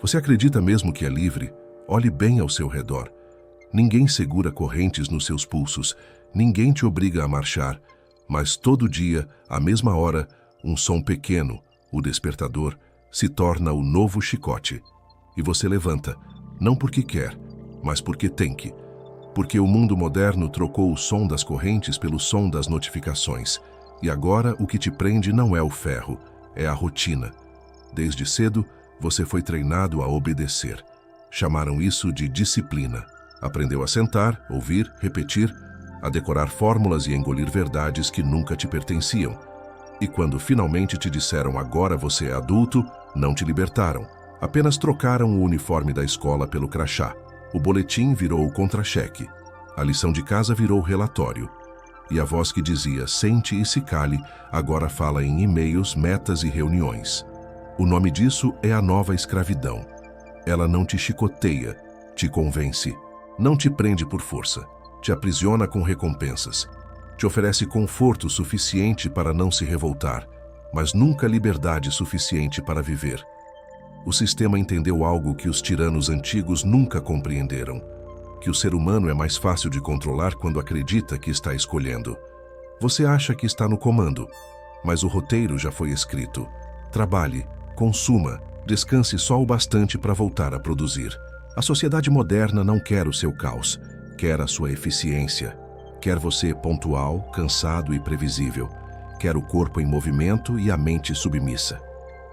Você acredita mesmo que é livre? Olhe bem ao seu redor. Ninguém segura correntes nos seus pulsos, ninguém te obriga a marchar, mas todo dia, à mesma hora, um som pequeno, o despertador, se torna o novo chicote. E você levanta, não porque quer, mas porque tem que. Porque o mundo moderno trocou o som das correntes pelo som das notificações. E agora o que te prende não é o ferro, é a rotina. Desde cedo, você foi treinado a obedecer. Chamaram isso de disciplina. Aprendeu a sentar, ouvir, repetir, a decorar fórmulas e engolir verdades que nunca te pertenciam. E quando finalmente te disseram agora você é adulto, não te libertaram. Apenas trocaram o uniforme da escola pelo crachá. O boletim virou o contra-cheque. A lição de casa virou o relatório. E a voz que dizia sente e se cale, agora fala em e-mails, metas e reuniões. O nome disso é a nova escravidão. Ela não te chicoteia, te convence. Não te prende por força, te aprisiona com recompensas. Te oferece conforto suficiente para não se revoltar, mas nunca liberdade suficiente para viver. O sistema entendeu algo que os tiranos antigos nunca compreenderam, que o ser humano é mais fácil de controlar quando acredita que está escolhendo. Você acha que está no comando, mas o roteiro já foi escrito. Trabalhe, consuma, descanse só o bastante para voltar a produzir. A sociedade moderna não quer o seu caos, quer a sua eficiência. Quer você pontual, cansado e previsível. Quer o corpo em movimento e a mente submissa.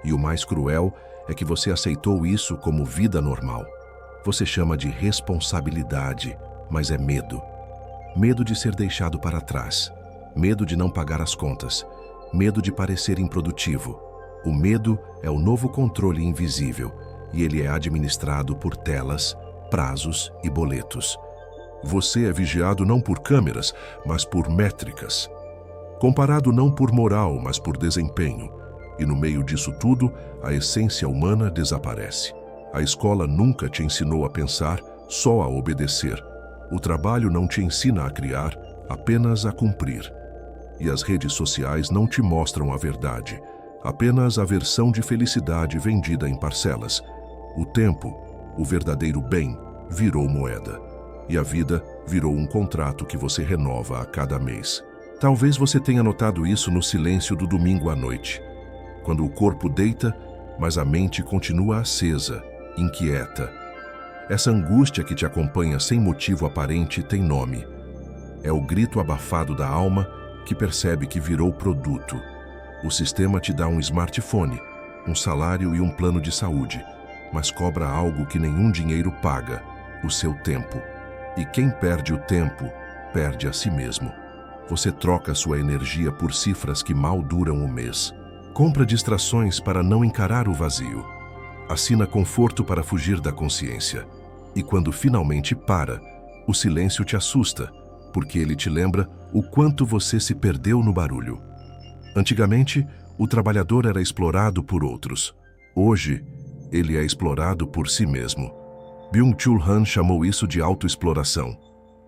E o mais cruel é que você aceitou isso como vida normal. Você chama de responsabilidade, mas é medo. Medo de ser deixado para trás. Medo de não pagar as contas. Medo de parecer improdutivo. O medo é o novo controle invisível e ele é administrado por telas, prazos e boletos. Você é vigiado não por câmeras, mas por métricas. Comparado não por moral, mas por desempenho. E no meio disso tudo, a essência humana desaparece. A escola nunca te ensinou a pensar, só a obedecer. O trabalho não te ensina a criar, apenas a cumprir. E as redes sociais não te mostram a verdade, apenas a versão de felicidade vendida em parcelas. O tempo, o verdadeiro bem, virou moeda. E a vida virou um contrato que você renova a cada mês. Talvez você tenha notado isso no silêncio do domingo à noite, quando o corpo deita, mas a mente continua acesa, inquieta. Essa angústia que te acompanha sem motivo aparente tem nome. É o grito abafado da alma que percebe que virou produto. O sistema te dá um smartphone, um salário e um plano de saúde, mas cobra algo que nenhum dinheiro paga, o seu tempo. E quem perde o tempo, perde a si mesmo. Você troca sua energia por cifras que mal duram um mês. Compra distrações para não encarar o vazio. Assina conforto para fugir da consciência. E quando finalmente para, o silêncio te assusta, porque ele te lembra o quanto você se perdeu no barulho. Antigamente, o trabalhador era explorado por outros. Hoje, ele é explorado por si mesmo. Byung-Chul Han chamou isso de autoexploração.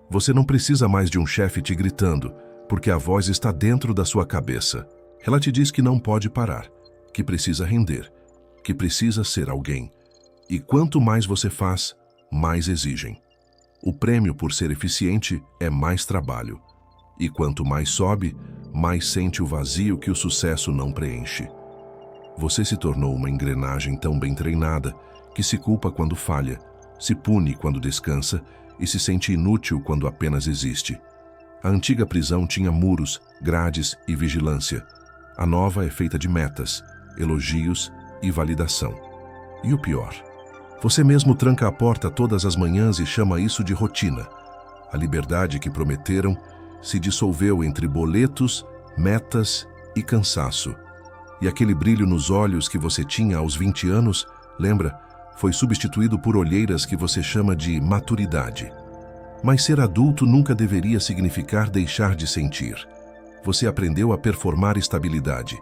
Você não precisa mais de um chefe te gritando, porque a voz está dentro da sua cabeça. Ela te diz que não pode parar, que precisa render, que precisa ser alguém. E quanto mais você faz, mais exigem. O prêmio por ser eficiente é mais trabalho. E quanto mais sobe, mais sente o vazio que o sucesso não preenche. Você se tornou uma engrenagem tão bem treinada que se culpa quando falha, se pune quando descansa e se sente inútil quando apenas existe. A antiga prisão tinha muros, grades e vigilância. A nova é feita de metas, elogios e validação. E o pior, você mesmo tranca a porta todas as manhãs e chama isso de rotina. A liberdade que prometeram se dissolveu entre boletos, metas e cansaço. E aquele brilho nos olhos que você tinha aos 20 anos, lembra? Foi substituído por olheiras que você chama de maturidade. Mas ser adulto nunca deveria significar deixar de sentir. Você aprendeu a performar estabilidade,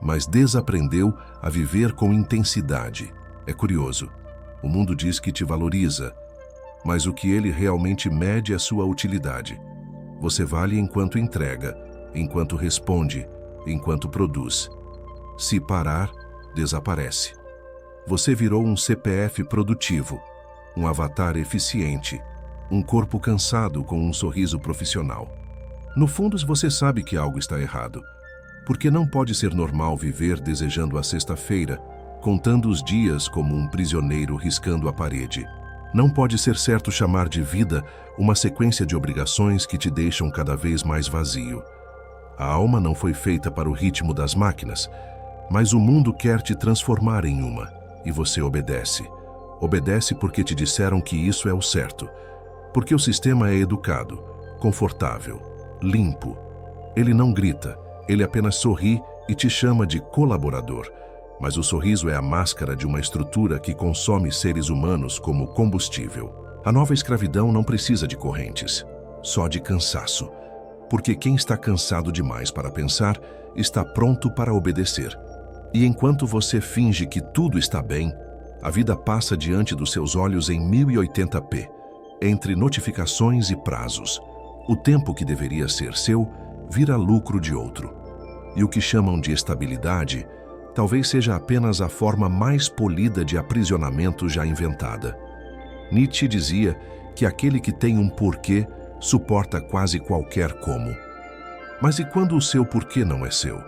mas desaprendeu a viver com intensidade. É curioso. O mundo diz que te valoriza, mas o que ele realmente mede é sua utilidade. Você vale enquanto entrega, enquanto responde, enquanto produz. Se parar, desaparece. Você virou um CPF produtivo, um avatar eficiente, um corpo cansado com um sorriso profissional. No fundo, você sabe que algo está errado, porque não pode ser normal viver desejando a sexta-feira, contando os dias como um prisioneiro riscando a parede. Não pode ser certo chamar de vida uma sequência de obrigações que te deixam cada vez mais vazio. A alma não foi feita para o ritmo das máquinas, mas o mundo quer te transformar em uma, e você obedece. Obedece porque te disseram que isso é o certo, porque o sistema é educado, confortável, limpo. Ele não grita, ele apenas sorri e te chama de colaborador. Mas o sorriso é a máscara de uma estrutura que consome seres humanos como combustível. A nova escravidão não precisa de correntes, só de cansaço. Porque quem está cansado demais para pensar, está pronto para obedecer. E enquanto você finge que tudo está bem, a vida passa diante dos seus olhos em 1080p, entre notificações e prazos. O tempo que deveria ser seu vira lucro de outro. E o que chamam de estabilidade talvez seja apenas a forma mais polida de aprisionamento já inventada. Nietzsche dizia que aquele que tem um porquê suporta quase qualquer como. Mas e quando o seu porquê não é seu?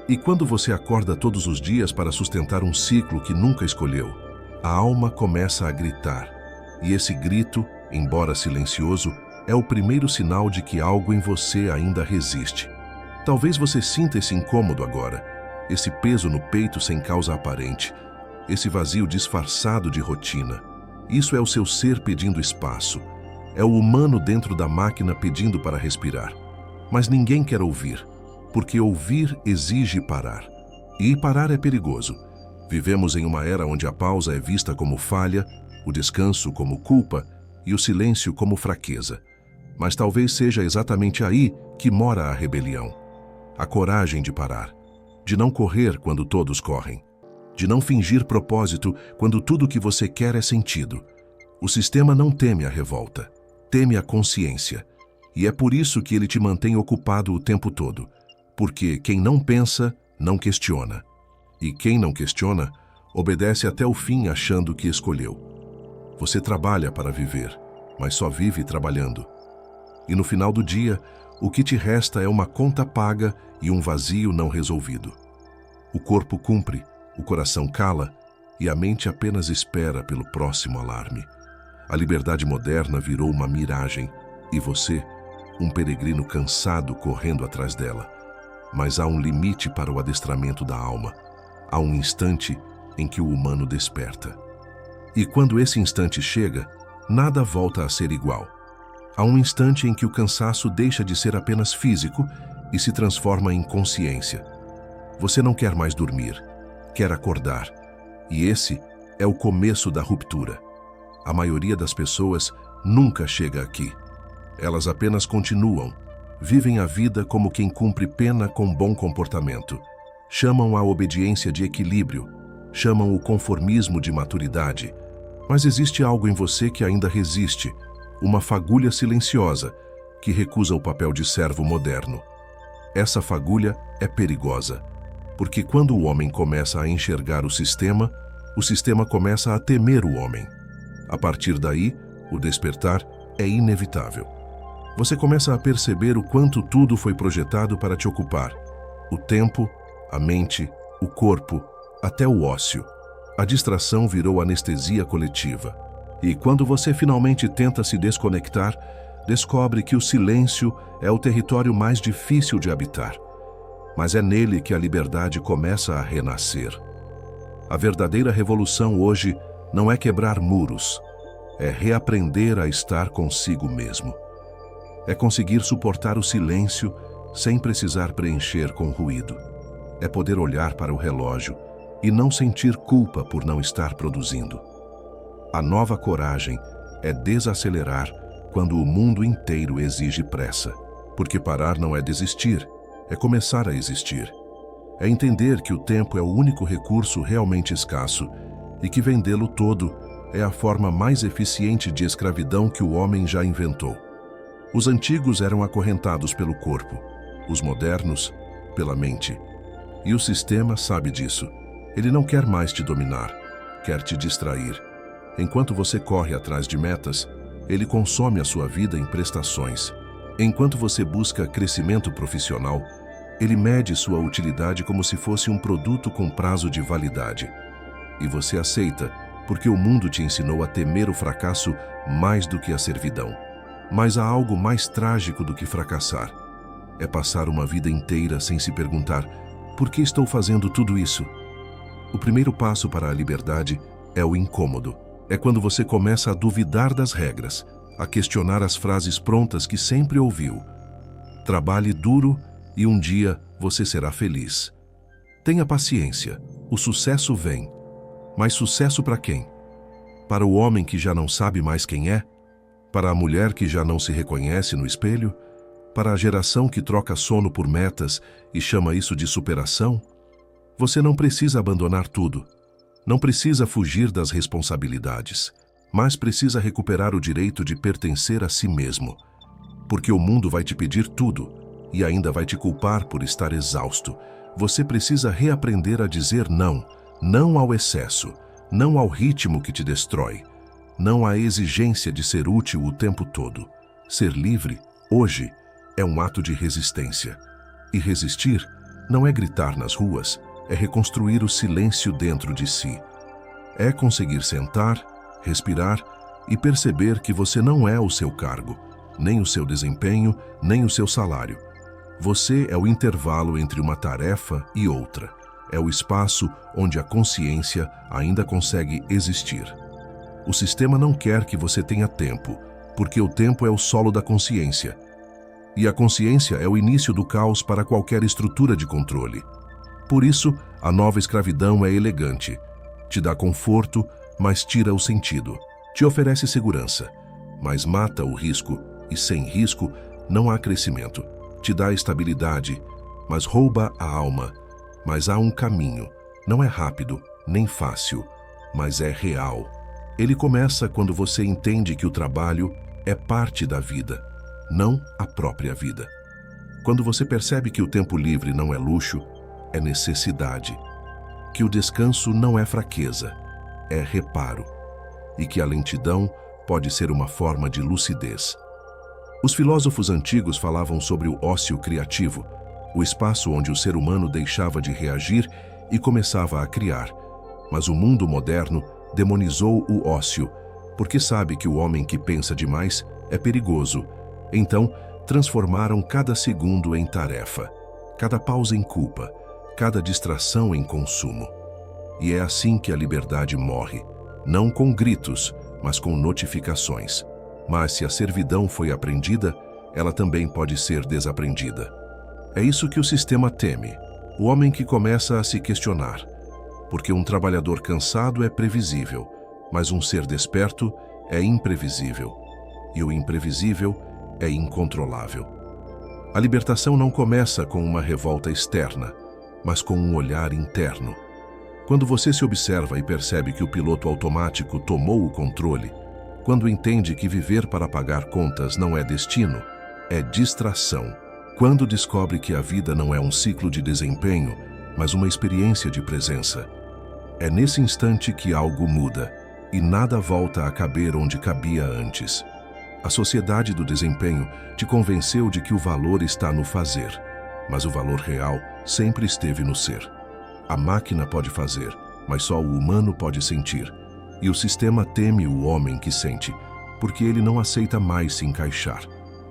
E quando você acorda todos os dias para sustentar um ciclo que nunca escolheu? A alma começa a gritar, e esse grito, embora silencioso, é o primeiro sinal de que algo em você ainda resiste. Talvez você sinta esse incômodo agora, esse peso no peito sem causa aparente, esse vazio disfarçado de rotina. Isso é o seu ser pedindo espaço. É o humano dentro da máquina pedindo para respirar. Mas ninguém quer ouvir, porque ouvir exige parar. E parar é perigoso. Vivemos em uma era onde a pausa é vista como falha, o descanso como culpa e o silêncio como fraqueza. Mas talvez seja exatamente aí que mora a rebelião. A coragem de parar. De não correr quando todos correm. De não fingir propósito quando tudo o que você quer é sentido. O sistema não teme a revolta, teme a consciência. E é por isso que ele te mantém ocupado o tempo todo. Porque quem não pensa, não questiona. E quem não questiona, obedece até o fim achando que escolheu. Você trabalha para viver, mas só vive trabalhando. E no final do dia, o que te resta é uma conta paga e um vazio não resolvido. O corpo cumpre, o coração cala e a mente apenas espera pelo próximo alarme. A liberdade moderna virou uma miragem e você, um peregrino cansado correndo atrás dela. Mas há um limite para o adestramento da alma. Há um instante em que o humano desperta. E quando esse instante chega, nada volta a ser igual. Há um instante em que o cansaço deixa de ser apenas físico e se transforma em consciência. Você não quer mais dormir, quer acordar. E esse é o começo da ruptura. A maioria das pessoas nunca chega aqui. Elas apenas continuam, vivem a vida como quem cumpre pena com bom comportamento. Chamam a obediência de equilíbrio, chamam o conformismo de maturidade. Mas existe algo em você que ainda resiste, uma fagulha silenciosa que recusa o papel de servo moderno. Essa fagulha é perigosa, porque quando o homem começa a enxergar o sistema começa a temer o homem. A partir daí, o despertar é inevitável. Você começa a perceber o quanto tudo foi projetado para te ocupar. O tempo, a mente, o corpo, até o ócio. A distração virou anestesia coletiva. E quando você finalmente tenta se desconectar, descobre que o silêncio é o território mais difícil de habitar. Mas é nele que a liberdade começa a renascer. A verdadeira revolução hoje não é quebrar muros, é reaprender a estar consigo mesmo. É conseguir suportar o silêncio sem precisar preencher com ruído. É poder olhar para o relógio e não sentir culpa por não estar produzindo. A nova coragem é desacelerar quando o mundo inteiro exige pressa. Porque parar não é desistir, é começar a existir. É entender que o tempo é o único recurso realmente escasso e que vendê-lo todo é a forma mais eficiente de escravidão que o homem já inventou. Os antigos eram acorrentados pelo corpo, os modernos, pela mente. E o sistema sabe disso. Ele não quer mais te dominar. quer te distrair. Enquanto você corre atrás de metas, ele consome a sua vida em prestações. Enquanto você busca crescimento profissional, ele mede sua utilidade como se fosse um produto com prazo de validade. E você aceita, porque o mundo te ensinou a temer o fracasso mais do que a servidão. Mas há algo mais trágico do que fracassar. É passar uma vida inteira sem se perguntar: por que estou fazendo tudo isso? O primeiro passo para a liberdade é o incômodo. É quando você começa a duvidar das regras, a questionar as frases prontas que sempre ouviu. Trabalhe duro e um dia você será feliz. Tenha paciência, o sucesso vem. Mas sucesso para quem? Para o homem que já não sabe mais quem é? Para a mulher que já não se reconhece no espelho? Para a geração que troca sono por metas e chama isso de superação? Você não precisa abandonar tudo. Não precisa fugir das responsabilidades, mas precisa recuperar o direito de pertencer a si mesmo. Porque o mundo vai te pedir tudo e ainda vai te culpar por estar exausto. Você precisa reaprender a dizer não. Não ao excesso, não ao ritmo que te destrói, não à exigência de ser útil o tempo todo. Ser livre, hoje, é um ato de resistência. E resistir não é gritar nas ruas, é reconstruir o silêncio dentro de si. É conseguir sentar, respirar e perceber que você não é o seu cargo, nem o seu desempenho, nem o seu salário. Você é o intervalo entre uma tarefa e outra. É o espaço onde a consciência ainda consegue existir. O sistema não quer que você tenha tempo, porque o tempo é o solo da consciência. E a consciência é o início do caos para qualquer estrutura de controle. Por isso, a nova escravidão é elegante. Te dá conforto, mas tira o sentido. Te oferece segurança, mas mata o risco, e sem risco não há crescimento. Te dá estabilidade, mas rouba a alma. Mas há um caminho. Não é rápido, nem fácil, mas é real. Ele começa quando você entende que o trabalho é parte da vida, não a própria vida. Quando você percebe que o tempo livre não é luxo, é necessidade. Que o descanso não é fraqueza, é reparo. E que a lentidão pode ser uma forma de lucidez. Os filósofos antigos falavam sobre o ócio criativo, o espaço onde o ser humano deixava de reagir e começava a criar. Mas o mundo moderno demonizou o ócio, porque sabe que o homem que pensa demais é perigoso. Então, transformaram cada segundo em tarefa, cada pausa em culpa, cada distração em consumo. E é assim que a liberdade morre, não com gritos, mas com notificações. Mas se a servidão foi aprendida, ela também pode ser desaprendida. É isso que o sistema teme, o homem que começa a se questionar. Porque um trabalhador cansado é previsível, mas um ser desperto é imprevisível. E o imprevisível é incontrolável. A libertação não começa com uma revolta externa, mas com um olhar interno. Quando você se observa e percebe que o piloto automático tomou o controle, quando entende que viver para pagar contas não é destino, é distração. Quando descobre que a vida não é um ciclo de desempenho, mas uma experiência de presença. É nesse instante que algo muda, e nada volta a caber onde cabia antes. A sociedade do desempenho te convenceu de que o valor está no fazer, mas o valor real sempre esteve no ser. A máquina pode fazer, mas só o humano pode sentir. E o sistema teme o homem que sente, porque ele não aceita mais se encaixar.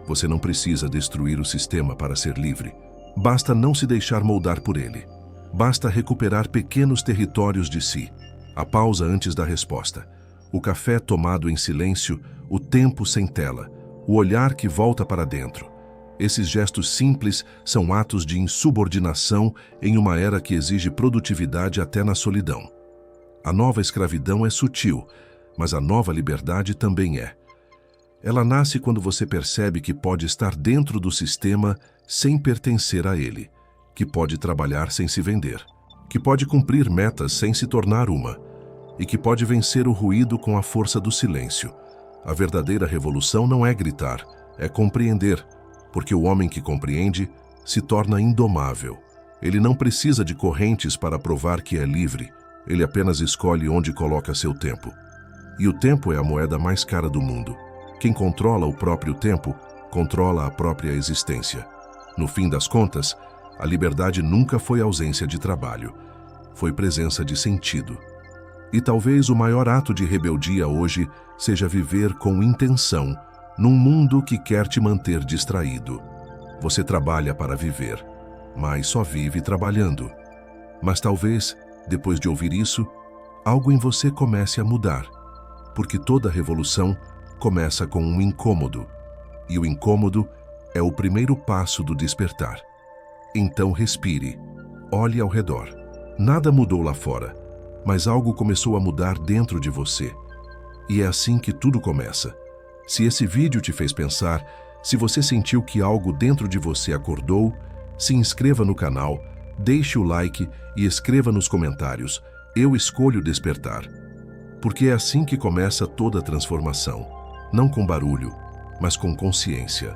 Você não precisa destruir o sistema para ser livre. Basta não se deixar moldar por ele. Basta recuperar pequenos territórios de si. A pausa antes da resposta. O café tomado em silêncio, o tempo sem tela, o olhar que volta para dentro. Esses gestos simples são atos de insubordinação em uma era que exige produtividade até na solidão. A nova escravidão é sutil, mas a nova liberdade também é. Ela nasce quando você percebe que pode estar dentro do sistema sem pertencer a ele, que pode trabalhar sem se vender, que pode cumprir metas sem se tornar uma, e que pode vencer o ruído com a força do silêncio. A verdadeira revolução não é gritar, é compreender, porque o homem que compreende se torna indomável. Ele não precisa de correntes para provar que é livre, Ele apenas escolhe onde coloca seu tempo. E o tempo é a moeda mais cara do mundo. Quem controla o próprio tempo, controla a própria existência. No fim das contas, a liberdade nunca foi ausência de trabalho. Foi presença de sentido. E talvez o maior ato de rebeldia hoje seja viver com intenção num mundo que quer te manter distraído. Você trabalha para viver, mas só vive trabalhando. Mas talvez, depois de ouvir isso, algo em você comece a mudar, porque toda revolução começa com um incômodo, e o incômodo é o primeiro passo do despertar. Então respire, olhe ao redor. Nada mudou lá fora, mas algo começou a mudar dentro de você. E é assim que tudo começa. Se esse vídeo te fez pensar, se você sentiu que algo dentro de você acordou, se inscreva no canal, deixe o like e escreva nos comentários: eu escolho despertar. Porque é assim que começa toda a transformação. Não com barulho, mas com consciência.